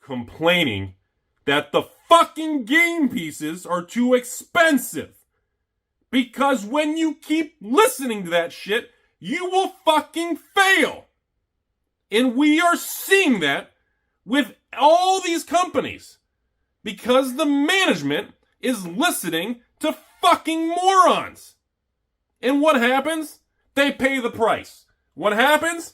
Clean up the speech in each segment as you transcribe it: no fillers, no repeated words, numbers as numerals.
complaining that the fucking game pieces are too expensive. Because when you keep listening to that shit, you will fucking fail. And we are seeing that with all these companies. Because the management is listening to fucking morons. And what happens? They pay the price. What happens?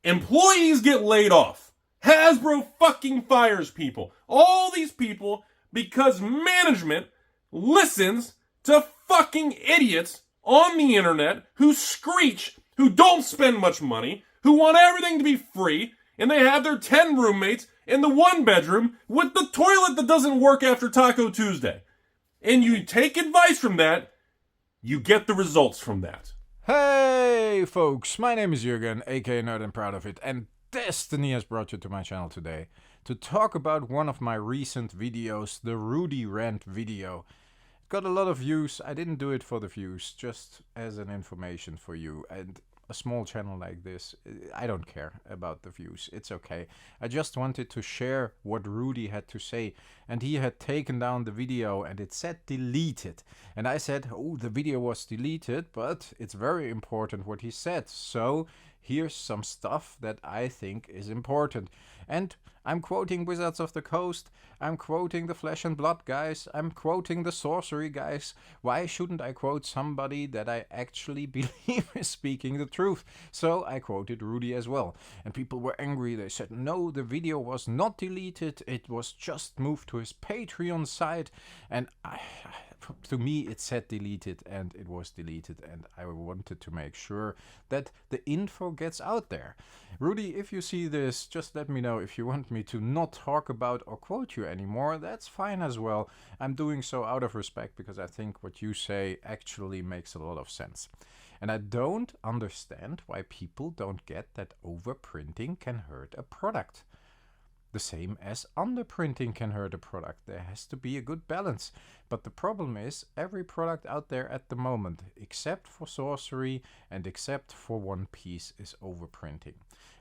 Employees get laid off. Hasbro fucking fires people. All these people because management listens to fucking idiots on the internet who screech, who don't spend much money, who want everything to be free, and they have their 10 roommates in the one bedroom with the toilet that doesn't work after Taco Tuesday. And you take advice from that, you get the results from that. Hey folks, my name is Jürgen, aka Nerd and Proud of It, and Destiny has brought you to my channel today to talk about one of my recent videos, the Rudy Rant video. It got a lot of views. I didn't do it for the views, just as an information for you. And a small channel like this, I don't care about the views. It's okay. I just wanted to share what Rudy had to say. And he had taken down the video and it said deleted. And I said, oh, the video was deleted, but it's very important what he said. So here's some stuff that I think is important. And I'm quoting Wizards of the Coast, I'm quoting the Flesh and Blood guys, I'm quoting the Sorcery guys. Why shouldn't I quote somebody that I actually believe is speaking the truth? So I quoted Rudy as well. And people were angry. They said, no, the video was not deleted. It was just moved to his Patreon site. And to me, it said deleted and it was deleted. And I wanted to make sure that the info gets out there. Rudy, if you see this, just let me know. If you want me to not talk about or quote you anymore, that's fine as well. I'm doing so out of respect because I think what you say actually makes a lot of sense. And I don't understand why people don't get that overprinting can hurt a product. The same as underprinting can hurt a product. There has to be a good balance. But the problem is every product out there at the moment, except for Sorcery and except for One Piece, is overprinting.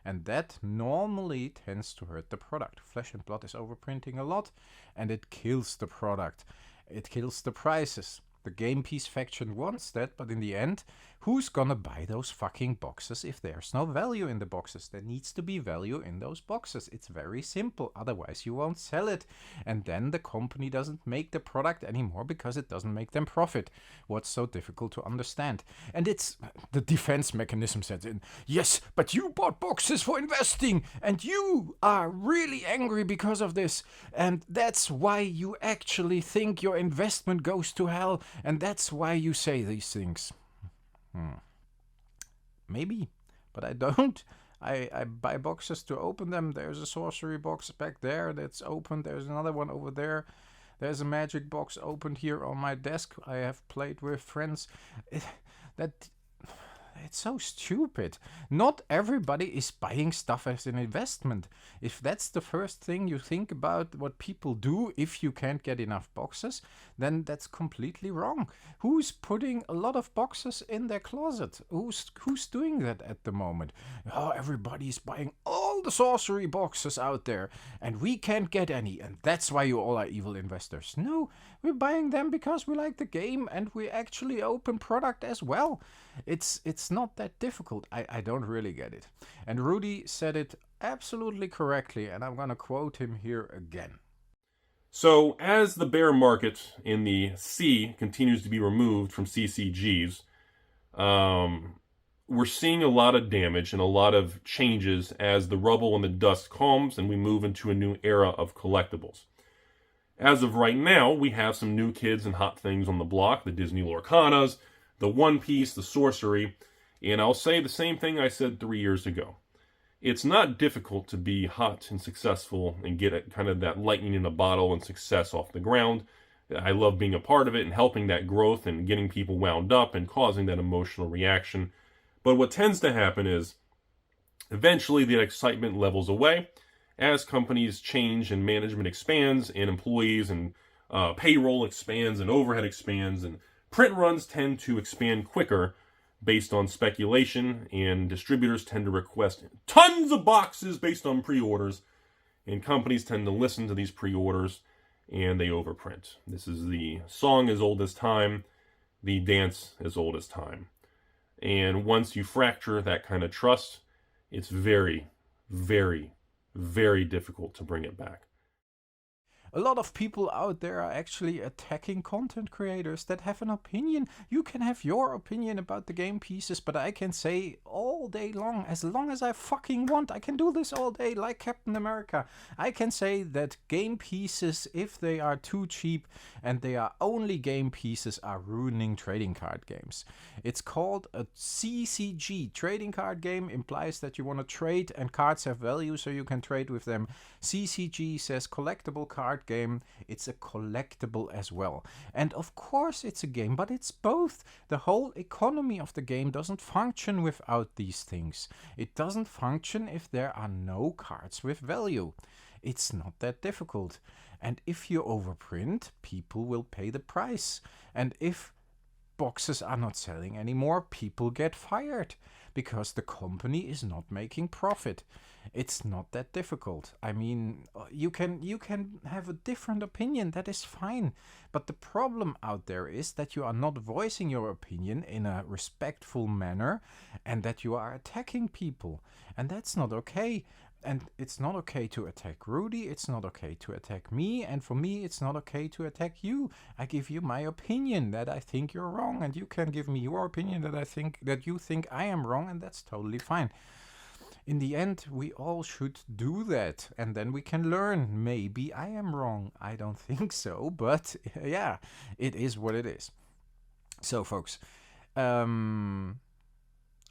And that normally tends to hurt the product. Flesh and Blood is overprinting a lot and it kills the product. It kills the prices. The game piece faction wants that, but in the end, who's gonna buy those fucking boxes if there's no value in the boxes? There needs to be value in those boxes. It's very simple, otherwise you won't sell it. And then the company doesn't make the product anymore because it doesn't make them profit. What's so difficult to understand? And it's the defense mechanism sets in. Yes, but you bought boxes for investing and you are really angry because of this. And that's why you actually think your investment goes to hell. And that's why you say these things. Maybe, but I don't. I buy boxes to open them. There's a Sorcery box back there that's open. There's another one over there. There's a Magic box opened here on my desk. I have played with friends. It's so stupid. Not everybody is buying stuff as an investment. If that's the first thing you think about what people do if you can't get enough boxes, then that's completely wrong. Who's putting a lot of boxes in their closet? Who's doing that at the moment? Oh, everybody's buying all the Sorcery boxes out there and we can't get any, and that's why you all are evil investors. No, we're buying them because we like the game and we actually open product as well. It's not that difficult. I don't really get it. And Rudy said it absolutely correctly, and I'm going to quote him here again. So, as the bear market in the C continues to be removed from CCGs, we're seeing a lot of damage and a lot of changes as the rubble and the dust calms and we move into a new era of collectibles. As of right now, we have some new kids and hot things on the block, the Disney Lorcanas, the One Piece, the Sorcery, and I'll say the same thing I said 3 years ago. It's not difficult to be hot and successful and get kind of that lightning in a bottle and success off the ground. I love being a part of it and helping that growth and getting people wound up and causing that emotional reaction. But what tends to happen is eventually the excitement levels away as companies change and management expands and employees and payroll expands and overhead expands, and print runs tend to expand quicker based on speculation, and distributors tend to request tons of boxes based on pre-orders, And companies tend to listen to these pre-orders and they overprint. This is the song as old as time, the dance as old as time. And once you fracture that kind of trust, it's very, very, very difficult to bring it back. A lot of people out there are actually attacking content creators that have an opinion. You can have your opinion about the game pieces, but I can say all day long as I fucking want. I can do this all day like Captain America. I can say that game pieces, if they are too cheap and they are only game pieces, are ruining trading card games. It's called a CCG. Trading card game implies that you want to trade and cards have value so you can trade with them. CCG says collectible card game. It's a collectible as well. And of course it's a game, but it's both. The whole economy of the game doesn't function without these things. It doesn't function if there are no cards with value. It's not that difficult. And if you overprint, people will pay the price. And if boxes are not selling anymore, people get fired because the company is not making profit. It's not that difficult. I mean, you can have a different opinion, that is fine. But the problem out there is that you are not voicing your opinion in a respectful manner and that you are attacking people. And that's not okay. And it's not okay to attack Rudy, it's not okay to attack me, and for me it's not okay to attack you. I give you my opinion that I think you're wrong, and you can give me your opinion that you think I am wrong, and that's totally fine. In the end, we all should do that, and then we can learn. Maybe I am wrong. I don't think so, but yeah, it is what it is. So, folks,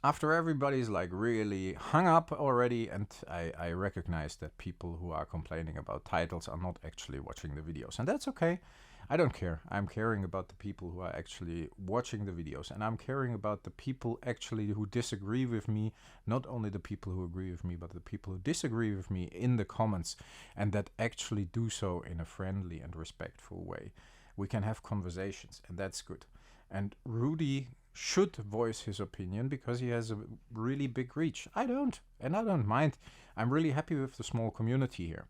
after everybody's like really hung up already, and I recognize that people who are complaining about titles are not actually watching the videos, and that's okay. I don't care. I'm caring about the people who are actually watching the videos, and I'm caring about the people actually who disagree with me, not only the people who agree with me, but the people who disagree with me in the comments, and that actually do so in a friendly and respectful way. We can have conversations, and that's good. And Rudy should voice his opinion because he has a really big reach. I don't, and I don't mind. I'm really happy with the small community here.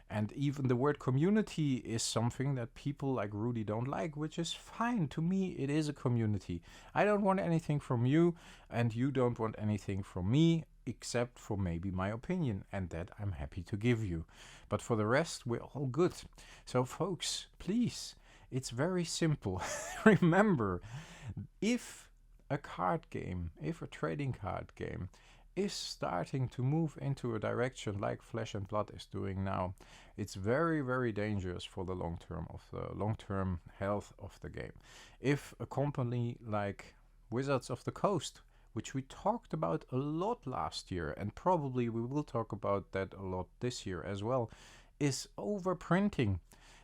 And even the word community is something that people like Rudy don't like, which is fine. To me, it is a community. I don't want anything from you, and you don't want anything from me, except for maybe my opinion, and that I'm happy to give you. But for the rest, we're all good. So folks, please, it's very simple. Remember, if a card game, if a trading card game is starting to move into a direction like Flesh and Blood is doing now, it's very, very dangerous for the long-term health of the game. If a company like Wizards of the Coast, which we talked about a lot last year, and probably we will talk about that a lot this year as well, is overprinting,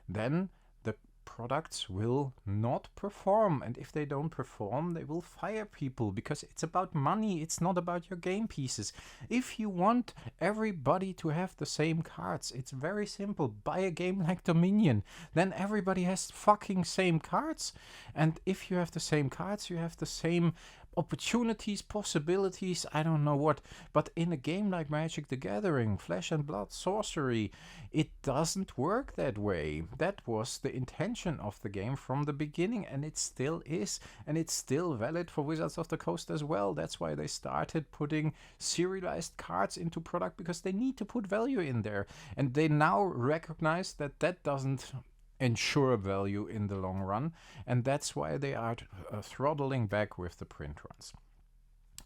then the products will not perform, and if they don't perform, they will fire people, because it's about money, it's not about your game pieces. If you want everybody to have the same cards, it's very simple. Buy a game like Dominion, then everybody has fucking same cards, and if you have the same cards, you have the same opportunities, possibilities, I don't know what. But in a game like Magic the Gathering, Flesh and Blood, Sorcery, it doesn't work that way. That was the intention of the game from the beginning, and it still is, and it's still valid for Wizards of the Coast as well. That's why they started putting serialized cards into product, because they need to put value in there, and they now recognize that that doesn't ensure value in the long run, and that's why they are throttling back with the print runs.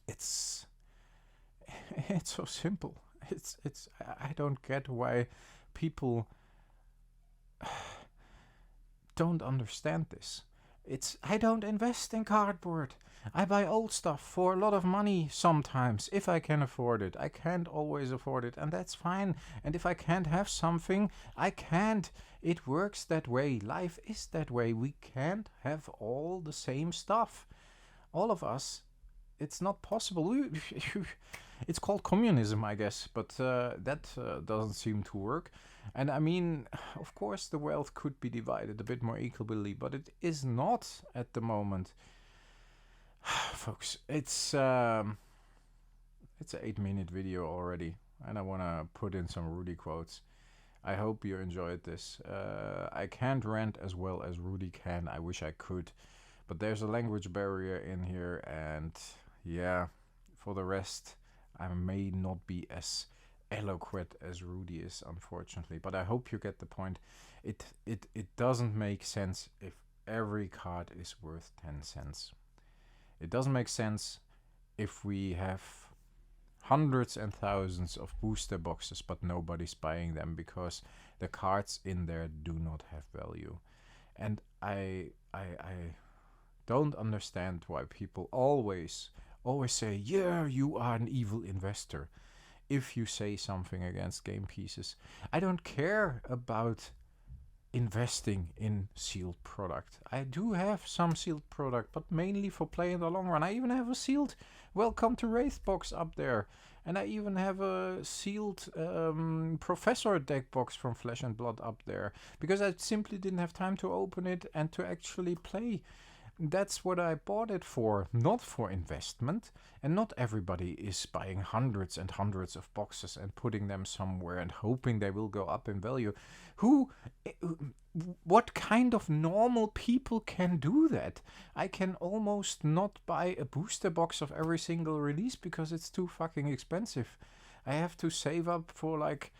It's so simple. It's I don't get why people don't understand this. I don't invest in cardboard. I buy old stuff for a lot of money sometimes, if I can afford it. I can't always afford it, and that's fine. And if I can't have something, I can't. It works that way. Life is that way. We can't have all the same stuff. All of us, it's not possible. It's called communism, I guess, but that doesn't seem to work. And I mean, of course, the wealth could be divided a bit more equally, but it is not at the moment. Folks, it's an 8-minute video already, and I want to put in some Rudy quotes. I hope you enjoyed this. I can't rant as well as Rudy can. I wish I could. But there's a language barrier in here, and yeah, for the rest, I may not be as eloquent as Rudy is, unfortunately. But I hope you get the point. It doesn't make sense if every card is worth 10 cents. It doesn't make sense if we have hundreds and thousands of booster boxes, but nobody's buying them because the cards in there do not have value. And I don't understand why people always say, yeah, you are an evil investor if you say something against game pieces. I don't care about investing in sealed product. I do have some sealed product, but mainly for play in the long run. I even have a sealed Welcome to Wraith box up there. And I even have a sealed Professor deck box from Flesh and Blood up there. Because I simply didn't have time to open it and to actually play. That's what I bought it for, not for investment. And not everybody is buying hundreds and hundreds of boxes and putting them somewhere and hoping they will go up in value. What kind of normal people can do that? I can almost not buy a booster box of every single release because it's too fucking expensive. I have to save up for like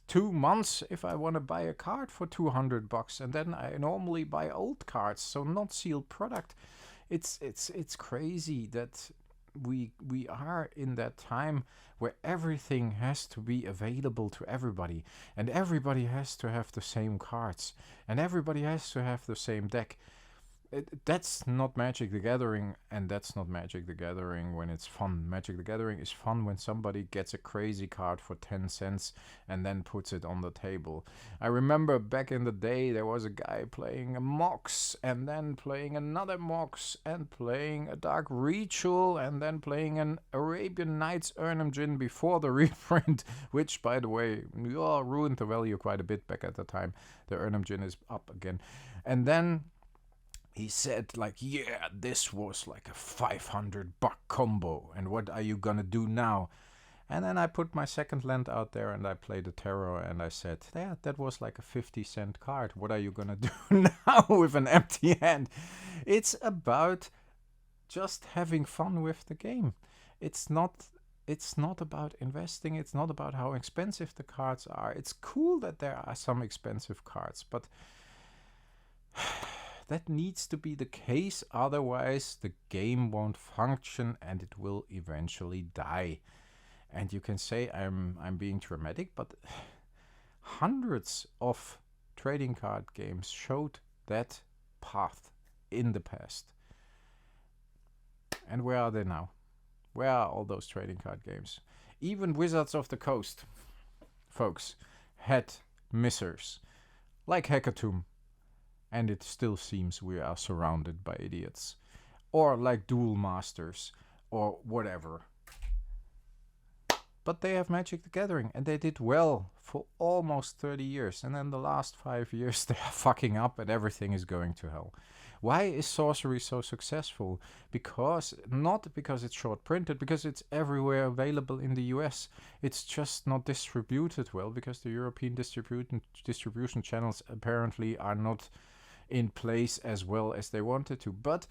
2 months if I want to buy a card for $200, and then I normally buy old cards, so not sealed product. It's crazy that we are in that time where everything has to be available to everybody, and everybody has to have the same cards, and everybody has to have the same deck. That's not Magic the Gathering, and that's not Magic the Gathering when it's fun. Magic the Gathering is fun when somebody gets a crazy card for 10 cents and then puts it on the table. I remember back in the day there was a guy playing a Mox and then playing another Mox and playing a Dark Ritual and then playing an Arabian Nights Urnham Djinn before the reprint, which by the way ruined the value quite a bit back at the time. The Urnham Djinn is up again. And then he said like, yeah, this was like a $500 combo, and what are you gonna do now? And then I put my second land out there and I played the tarot and I said, yeah, that was like a 50-cent card. What are you gonna do now with an empty hand? It's about just having fun with the game. It's not about investing. It's not about how expensive the cards are. It's cool that there are some expensive cards, but that needs to be the case, otherwise the game won't function and it will eventually die. And you can say I'm being dramatic, but hundreds of trading card games showed that path in the past. And where are they now? Where are all those trading card games? Even Wizards of the Coast, folks, had missers like Hecatomb. And it still seems we are surrounded by idiots. Or like Duel Masters, or whatever. But they have Magic the Gathering, and they did well for almost 30 years. And then the last 5 years they are fucking up and everything is going to hell. Why is sorcery so successful? Not because it's short printed, because it's everywhere available in the US. It's just not distributed well, because the European distribution channels apparently are not in place as well as they wanted to. But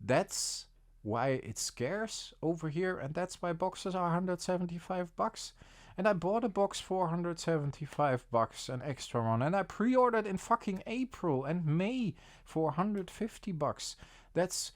that's why it's scarce over here, and that's why boxes are $175. And I bought a box for $175, an extra one, and I pre-ordered in fucking April and May for $150. That's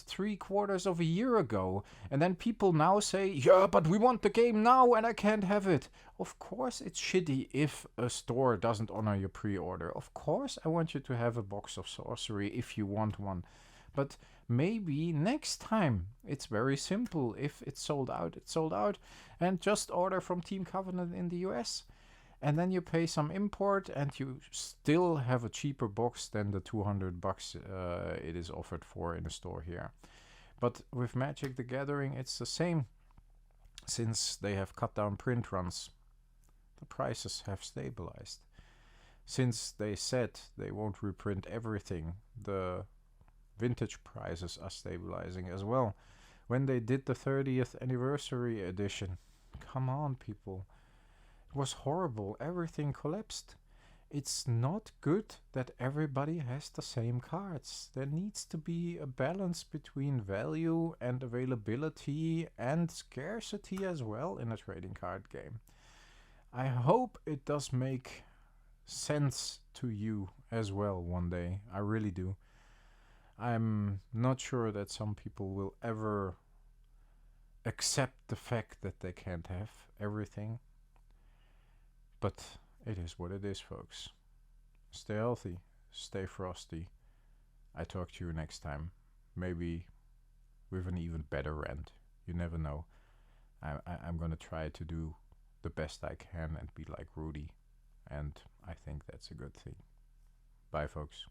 3/4 of a year ago. And then people now say, yeah, but we want the game now and I can't have it. Of course it's shitty if a store doesn't honor your pre-order. Of course I want you to have a box of sorcery if you want one. But maybe next time it's very simple. If it's sold out, it's sold out. And just order from Team Covenant in the US. And then you pay some import and you still have a cheaper box than the $200 it is offered for in a store here. But with Magic the Gathering it's the same. Since they have cut down print runs, the prices have stabilized. Since they said they won't reprint everything, the vintage prices are stabilizing as well. When they did the 30th anniversary edition, come on people. was horrible. Everything collapsed. It's not good that everybody has the same cards. There needs to be a balance between value and availability and scarcity as well in a trading card game. I hope it does make sense to you as well one day. I really do. I'm not sure that some people will ever accept the fact that they can't have everything. But it is what it is, folks. Stay healthy, stay frosty. I talk to you next time. Maybe with an even better rant. You never know. I'm gonna try to do the best I can and be like Rudy. And I think that's a good thing. Bye, folks.